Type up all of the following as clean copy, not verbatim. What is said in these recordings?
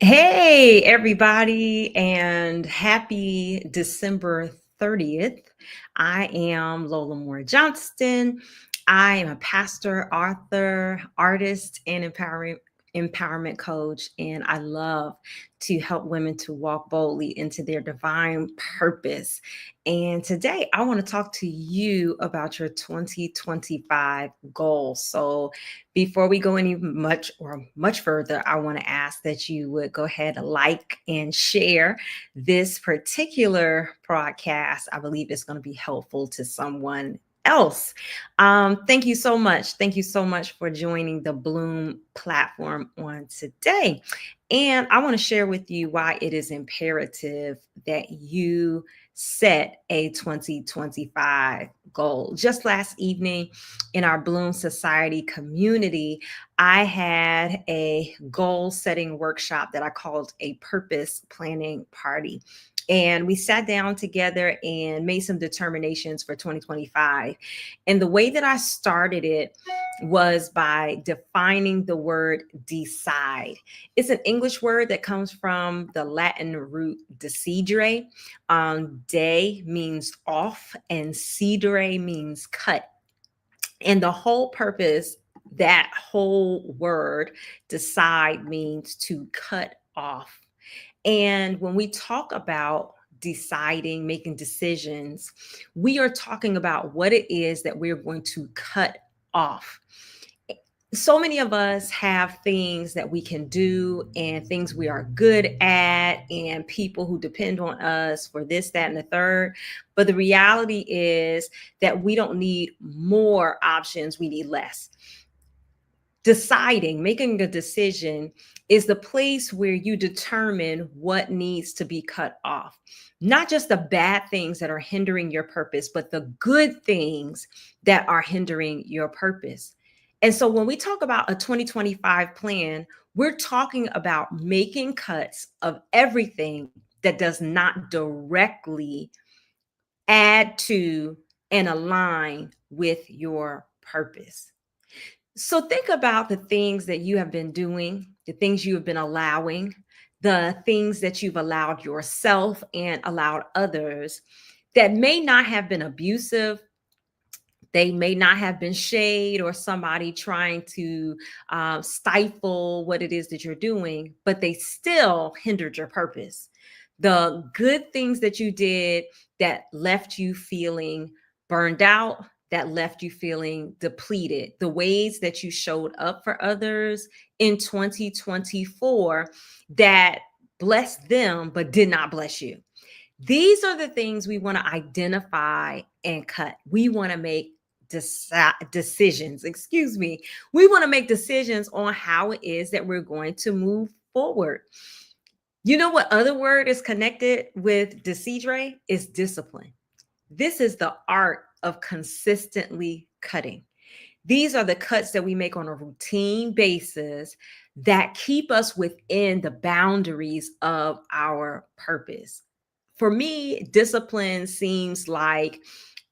Hey, everybody, and happy December 30th. I am Lola Moore Johnston. I am a pastor, author, artist, and empowerment coach, and I love to help women to walk boldly into their divine purpose. And today I want to talk to you about your 2025 goals. So, before we go any much further, I want to ask that you would go ahead and like and share this particular broadcast. I believe it's going to be helpful to someone else. Thank you so much. Thank you so much for joining the Bloom platform on today. And I want to share with you why it is imperative that you set a 2025 goal. Just last evening, in our Bloom Society community, I had a goal setting workshop that I called a purpose planning party. And we sat down together and made some determinations for 2025. And the way that I started it was by defining the word decide. It's an English word that comes from the Latin root decidere. De means off, and cidere means cut. And the whole purpose, that whole word, decide, means to cut off. And when we talk about deciding, making decisions, we are talking about what it is that we're going to cut off. So many of us have things that we can do and things we are good at, and people who depend on us for this, that, and the third. But the reality is that we don't need more options, we need less. Deciding, making a decision, is the place where you determine what needs to be cut off. Not just the bad things that are hindering your purpose, but the good things that are hindering your purpose. And so when we talk about a 2025 plan, we're talking about making cuts of everything that does not directly add to and align with your purpose. So think about the things that you have been doing, the things you have been allowing, the things that you've allowed yourself and allowed others that may not have been abusive. They may not have been shade or somebody trying to stifle what it is that you're doing, but they still hindered your purpose. The good things that you did that left you feeling burned out, that left you feeling depleted, the ways that you showed up for others in 2024 that blessed them but did not bless you. These are the things we want to identify and cut. We want to make decisions. We want to make decisions on how it is that we're going to move forward. You know what other word is connected with decidere? Is discipline. This is the art of consistently cutting. These are the cuts that we make on a routine basis that keep us within the boundaries of our purpose. For me, discipline seems like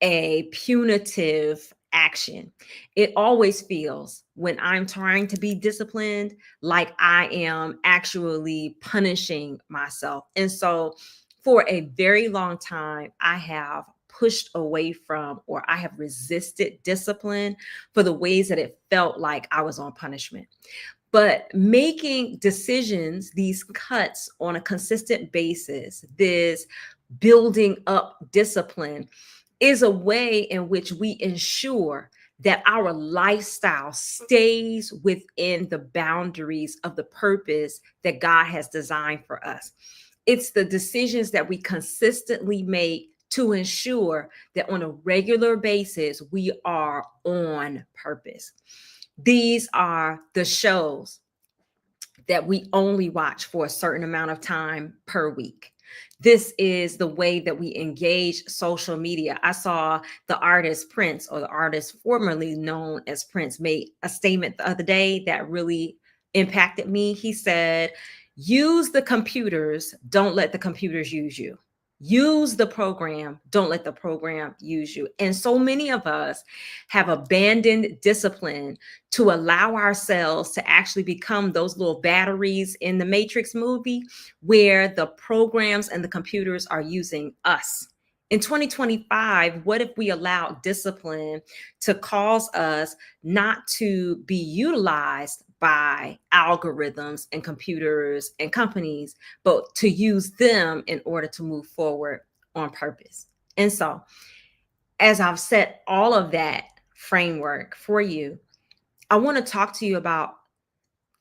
a punitive action. It always feels, when I'm trying to be disciplined, like I am actually punishing myself. And so for a very long time, I have pushed away from, or I have resisted discipline for the ways that it felt like I was on punishment. But making decisions, these cuts on a consistent basis, this building up discipline, is a way in which we ensure that our lifestyle stays within the boundaries of the purpose that God has designed for us. It's the decisions that we consistently make to ensure that on a regular basis, we are on purpose. These are the shows that we only watch for a certain amount of time per week. This is the way that we engage social media. I saw the artist Prince, or the artist formerly known as Prince, made a statement the other day that really impacted me. He said, "Use the computers, don't let the computers use you." Use the program. Don't let the program use you. And so many of us have abandoned discipline to allow ourselves to actually become those little batteries in the Matrix movie where the programs and the computers are using us. In 2025, what if we allow discipline to cause us not to be utilized by algorithms and computers and companies, but to use them in order to move forward on purpose? And so, as I've set all of that framework for you, I want to talk to you about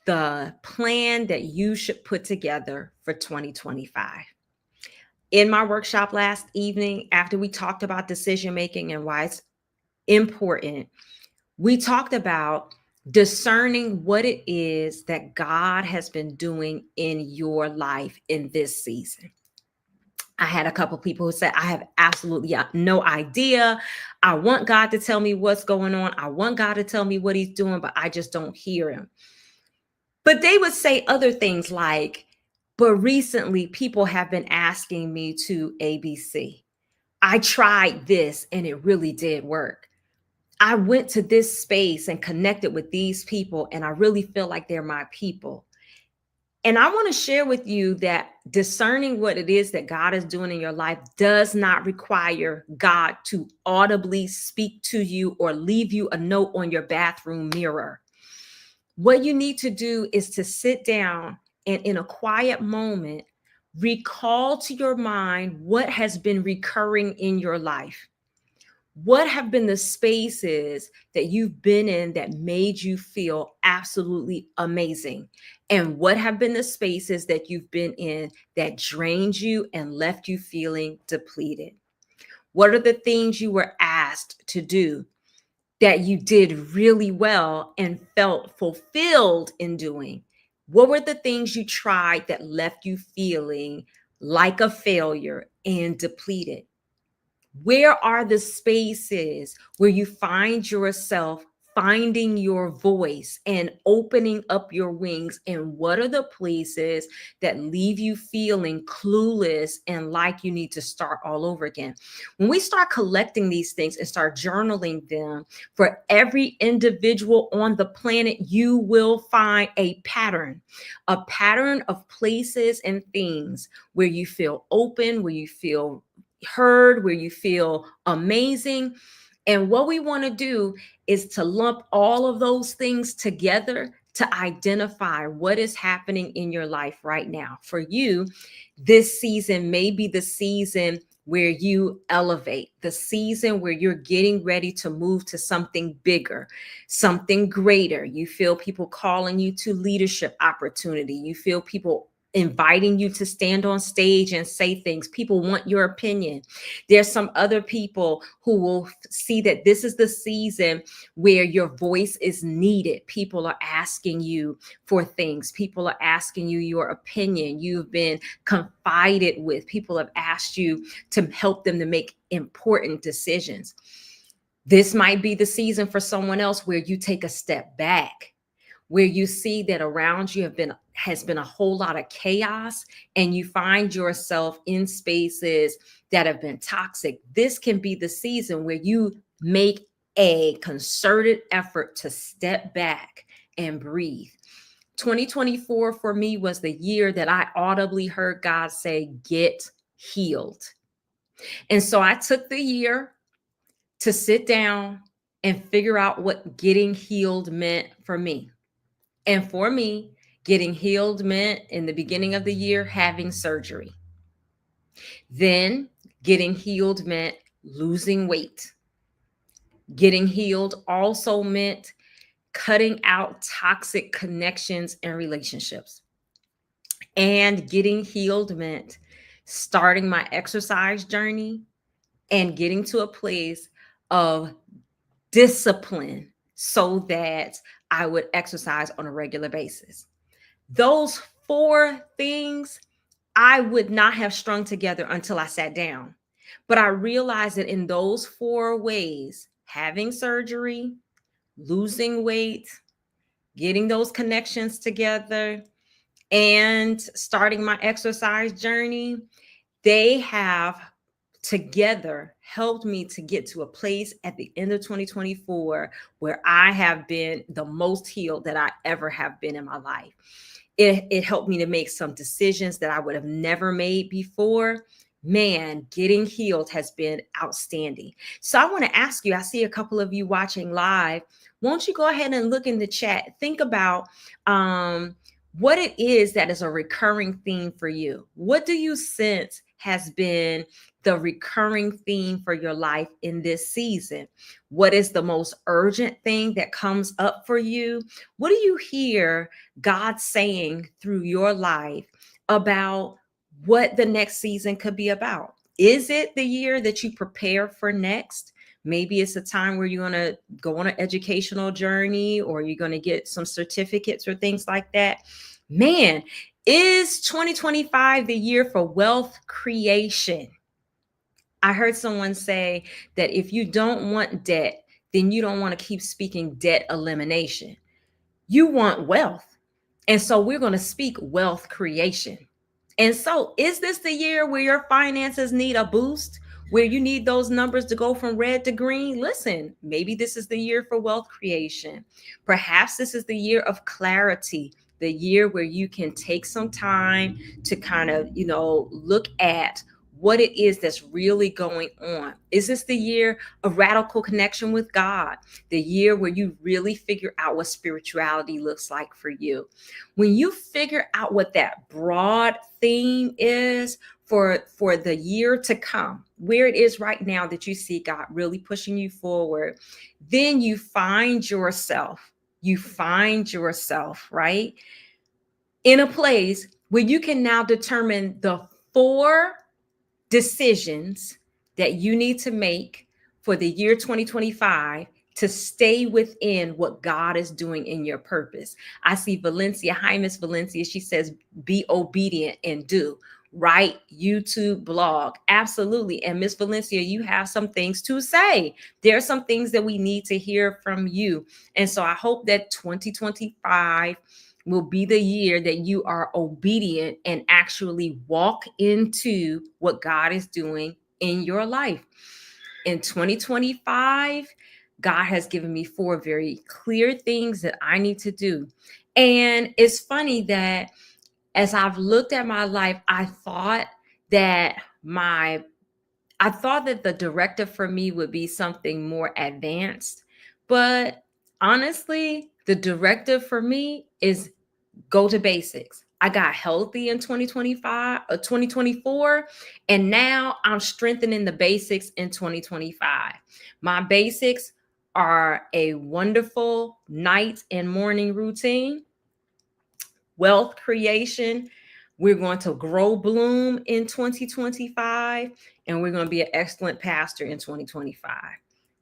the plan that you should put together for 2025. In my workshop last evening, after we talked about decision making and why it's important, we talked about discerning what it is that God has been doing in your life in this season. I had a couple people who said, I have absolutely no idea. I want God to tell me what's going on. I want God to tell me what he's doing, but I just don't hear him. But they would say other things like, but recently people have been asking me to ABC. I tried this and it really did work. I went to this space and connected with these people, and I really feel like they're my people. And I want to share with you that discerning what it is that God is doing in your life does not require God to audibly speak to you or leave you a note on your bathroom mirror. What you need to do is to sit down and, in a quiet moment, recall to your mind what has been recurring in your life. What have been the spaces that you've been in that made you feel absolutely amazing? And what have been the spaces that you've been in that drained you and left you feeling depleted? What are the things you were asked to do that you did really well and felt fulfilled in doing? What were the things you tried that left you feeling like a failure and depleted? Where are the spaces where you find yourself finding your voice and opening up your wings? And what are the places that leave you feeling clueless and like you need to start all over again? When we start collecting these things and start journaling them for every individual on the planet, you will find a pattern of places and things where you feel open, where you feel heard, where you feel amazing. And what we want to do is to lump all of those things together to identify what is happening in your life right now. For you, this season may be the season where you elevate, the season where you're getting ready to move to something bigger, something greater. You feel people calling you to leadership opportunity. You feel people inviting you to stand on stage and say things. People want your opinion. There's some other people who will see that this is the season where your voice is needed. People are asking you for things. People are asking you your opinion. You've been confided with. People have asked you to help them to make important decisions. This might be the season for someone else where you take a step back, where you see that around you has been a whole lot of chaos, and you find yourself in spaces that have been toxic. This can be the season where you make a concerted effort to step back and breathe. 2024 for me was the year that I audibly heard God say, get healed. And so I took the year to sit down and figure out what getting healed meant for me. And for me, getting healed meant in the beginning of the year having surgery. Then getting healed meant losing weight. Getting healed also meant cutting out toxic connections and relationships. And getting healed meant starting my exercise journey and getting to a place of discipline so that I would exercise on a regular basis. Those four things I would not have strung together until I sat down. But I realized that in those four ways, having surgery, losing weight, getting those connections together, and starting my exercise journey, They have together helped me to get to a place at the end of 2024 where I have been the most healed that I ever have been in my life. It helped me to make some decisions that I would have never made before. Man, getting healed has been outstanding. So I want to ask you, I see a couple of you watching live. Won't you go ahead and look in the chat? Think about what it is that is a recurring theme for you. What do you sense has been the recurring theme for your life in this season? What is the most urgent thing that comes up for you? What do you hear God saying through your life about what the next season could be about? Is it the year that you prepare for next? Maybe it's a time where you're going to go on an educational journey, or you're going to get some certificates or things like that. Man, is 2025 the year for wealth creation? I heard someone say that if you don't want debt, then you don't want to keep speaking debt elimination. You want wealth. And so we're going to speak wealth creation. And so, is this the year where your finances need a boost, where you need those numbers to go from red to green? Listen, maybe this is the year for wealth creation. Perhaps this is the year of clarity, the year where you can take some time to kind of, look at what it is that's really going on. Is this the year of radical connection with God? The year where you really figure out what spirituality looks like for you? When you figure out what that broad theme is for the year to come, where it is right now that you see God really pushing you forward, then you find yourself, right, in a place where you can now determine the 4 decisions that you need to make for the year 2025 to stay within what God is doing in your purpose. I see Valencia. Hi, Miss Valencia. She says, be obedient and do. Write YouTube blog. Absolutely. And Miss Valencia, you have some things to say. There are some things that we need to hear from you. And so I hope that 2025 will be the year that you are obedient and actually walk into what God is doing in your life. In 2025, God has given me 4 very clear things that I need to do. And it's funny that as I've looked at my life, I thought that the directive for me would be something more advanced. But honestly, the directive for me is go to basics. I got healthy in 2024, and now I'm strengthening the basics in 2025. My basics are a wonderful night and morning routine, wealth creation. We're going to grow bloom in 2025, and we're going to be an excellent pastor in 2025.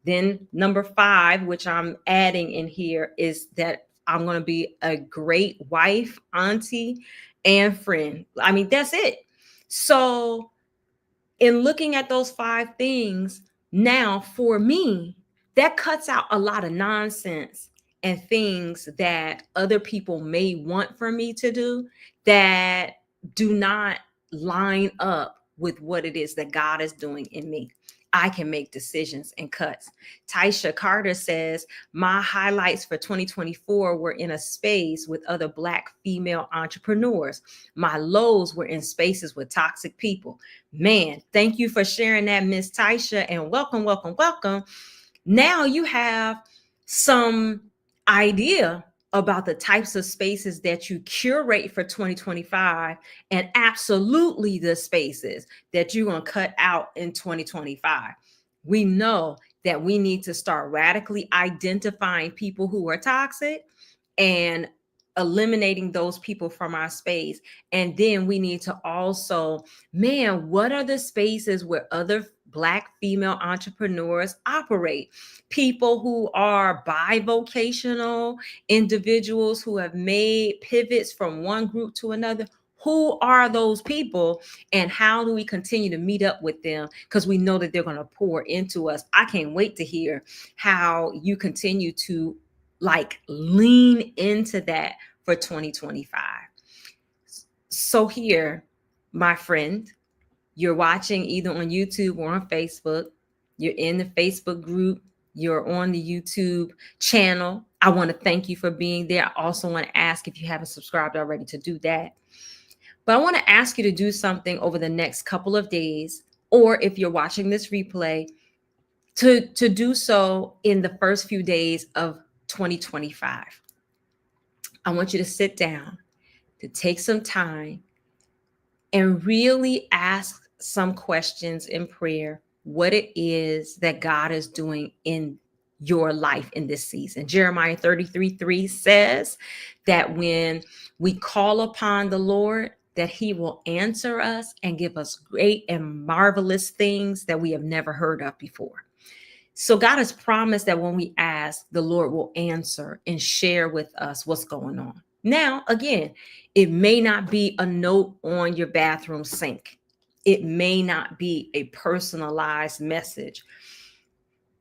Then number 5, which I'm adding in here, is that I'm going to be a great wife, auntie, and friend. I mean, that's it. So in looking at those 5 things, now for me, that cuts out a lot of nonsense and things that other people may want for me to do that do not line up with what it is that God is doing in me. I can make decisions and cuts. Taisha Carter says, my highlights for 2024 were in a space with other Black female entrepreneurs. My lows were in spaces with toxic people. Man, thank you for sharing that, Miss Taisha, and welcome, welcome, welcome. Now you have some idea about the types of spaces that you curate for 2025, and absolutely the spaces that you're going to cut out in 2025. We know that we need to start radically identifying people who are toxic and eliminating those people from our space. And then we need to also, man, what are the spaces where other Black female entrepreneurs operate? People who are bivocational, individuals who have made pivots from one group to another. Who are those people, and how do we continue to meet up with them? Because we know that they're going to pour into us. I can't wait to hear how you continue to lean into that for 2025. So here, my friend, You're watching either on YouTube or on Facebook. You're in the Facebook group. You're on the YouTube channel. I want to thank you for being there. I also want to ask if you haven't subscribed already to do that. But I want to ask you to do something over the next couple of days, or if you're watching this replay, to do so in the first few days of 2025. I want you to sit down, to take some time and really ask some questions in prayer, what it is that God is doing in your life in this season. Jeremiah 33:3 says that when we call upon the Lord, that he will answer us and give us great and marvelous things that we have never heard of before. So God has promised that when we ask, the Lord will answer and share with us what's going on. Now, again, it may not be a note on your bathroom sink. It may not be a personalized message.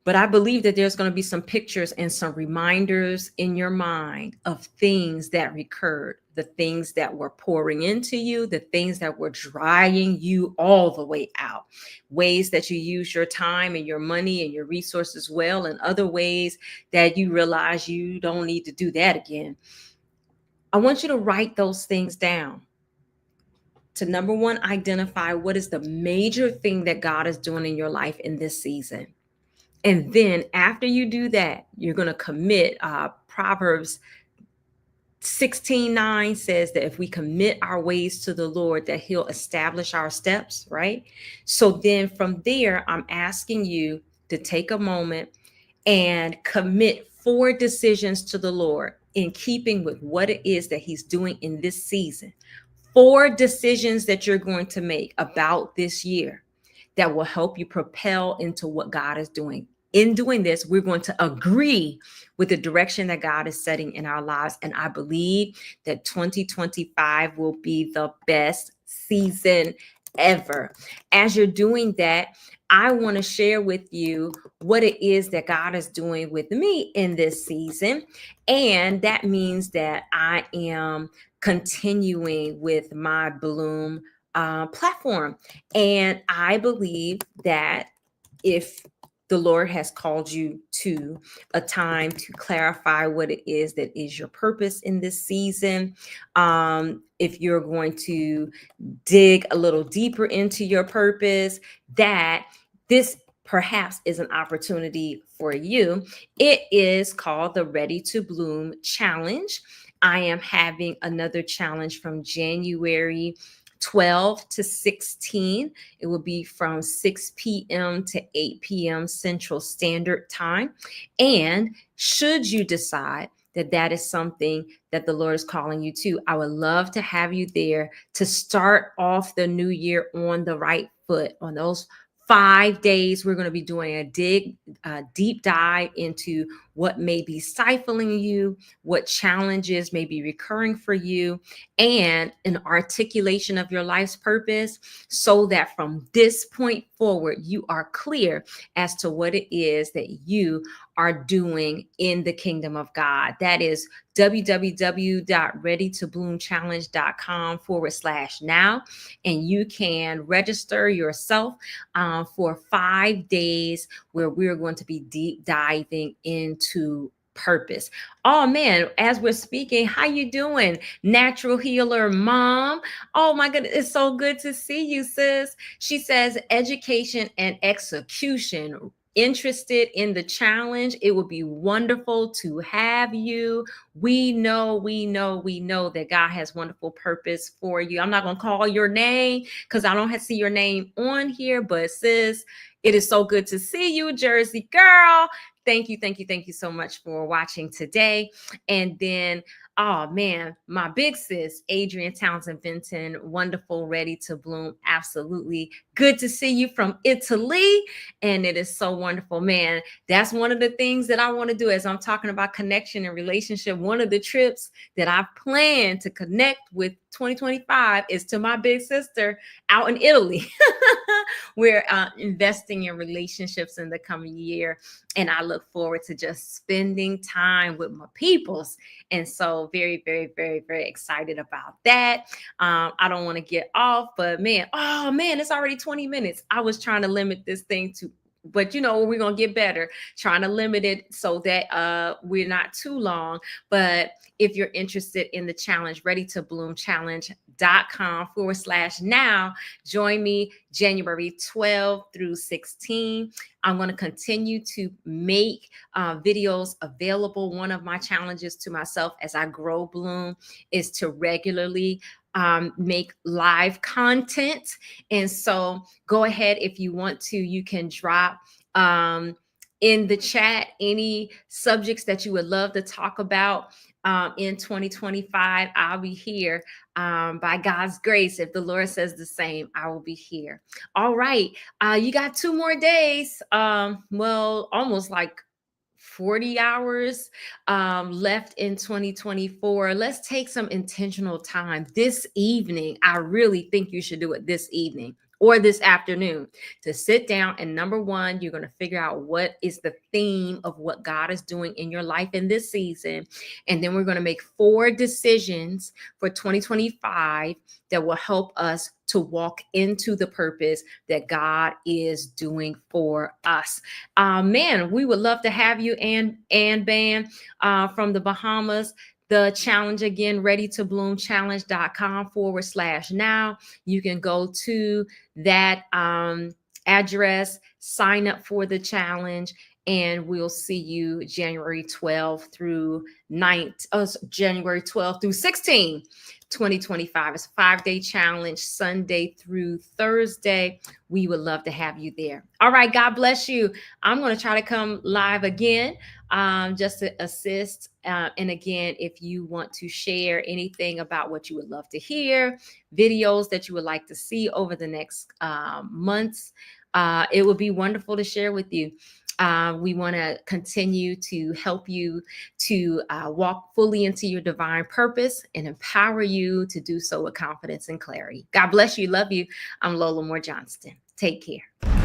But I believe that there's going to be some pictures and some reminders in your mind of things that recurred, the things that were pouring into you, the things that were drying you all the way out, ways that you use your time and your money and your resources well, and other ways that you realize you don't need to do that again. I want you to write those things down. To number one, identify what is the major thing that God is doing in your life in this season. And then after you do that, you're going to commit. Proverbs 16:9 says that if we commit our ways to the Lord, that he'll establish our steps, right? So then from there, I'm asking you to take a moment and commit 4 decisions to the Lord in keeping with what it is that he's doing in this season. 4 decisions that you're going to make about this year that will help you propel into what God is doing. In doing this, we're going to agree with the direction that God is setting in our lives. And I believe that 2025 will be the best season ever. As you're doing that, I want to share with you what it is that God is doing with me in this season. And that means that I am continuing with my Bloom platform. And I believe that if the Lord has called you to a time to clarify what it is that is your purpose in this season, if you're going to dig a little deeper into your purpose, that this perhaps is an opportunity for you. It is called the Ready to Bloom Challenge. I am having another challenge from January 12 to 16. It will be from 6 p.m. to 8 p.m. Central Standard Time. And should you decide that that is something that the Lord is calling you to, I would love to have you there to start off the new year on the right foot. On those 5 days, we're going to be doing a deep dive into what may be stifling you, what challenges may be recurring for you, and an articulation of your life's purpose, so that from this point forward, you are clear as to what it is that you are doing in the kingdom of God. That is www.readytobloomchallenge.com/now. And you can register yourself for 5 days where we're going to be deep diving into purpose. Oh man, as we're speaking, how you doing? Natural healer mom. Oh my goodness, it's so good to see you, sis. She says education and execution. Interested in the challenge? It would be wonderful to have you. We know that God has wonderful purpose for you. I'm not going to call your name because I don't have to see your name on here, but sis, it is so good to see you, Jersey girl. Thank you so much for watching today. And then, oh man, my big sis, Adrienne Townsend Vinton, wonderful, Ready to Bloom. Absolutely. Good to see you from Italy. And it is so wonderful, man. That's one of the things that I want to do as I'm talking about connection and relationship. One of the trips that I plan to connect with 2025 is to my big sister out in Italy. We're investing in relationships in the coming year. And I look forward to just spending time with my peoples. And so very, very, very, very excited about that. I don't want to get off, but man, oh man, it's already 20 minutes. I was trying to limit this thing to, but we're going to get better, trying to limit it so that we're not too long. But if you're interested in the challenge, readytobloomchallenge.com/now, join me January 12 through 16. I'm going to continue to make videos available. One of my challenges to myself as I grow Bloom is to regularly make live content. And so go ahead, if you want to, you can drop in the chat any subjects that you would love to talk about in 2025. I'll be here by God's grace. If the Lord says the same, I will be here. All right. You got 2 more days. Well, almost like 40 hours left in 2024. Let's take some intentional time this evening. I really think you should do it this evening or this afternoon to sit down. And number one, you're going to figure out what is the theme of what God is doing in your life in this season. And then we're going to make 4 decisions for 2025 that will help us to walk into the purpose that God is doing for us. Man, we would love to have you, and Ban from the Bahamas. The challenge again, readytobloomchallenge.com/now. You can go to that address, sign up for the challenge, and we'll see you January 12th through 16, 2025. It's a 5-day challenge, Sunday through Thursday. We would love to have you there. All right, God bless you. I'm going to try to come live again just to assist. And again, if you want to share anything about what you would love to hear, videos that you would like to see over the next months, it would be wonderful to share with you. We want to continue to help you to walk fully into your divine purpose and empower you to do so with confidence and clarity. God bless you. Love you. I'm Lola Moore Johnston. Take care.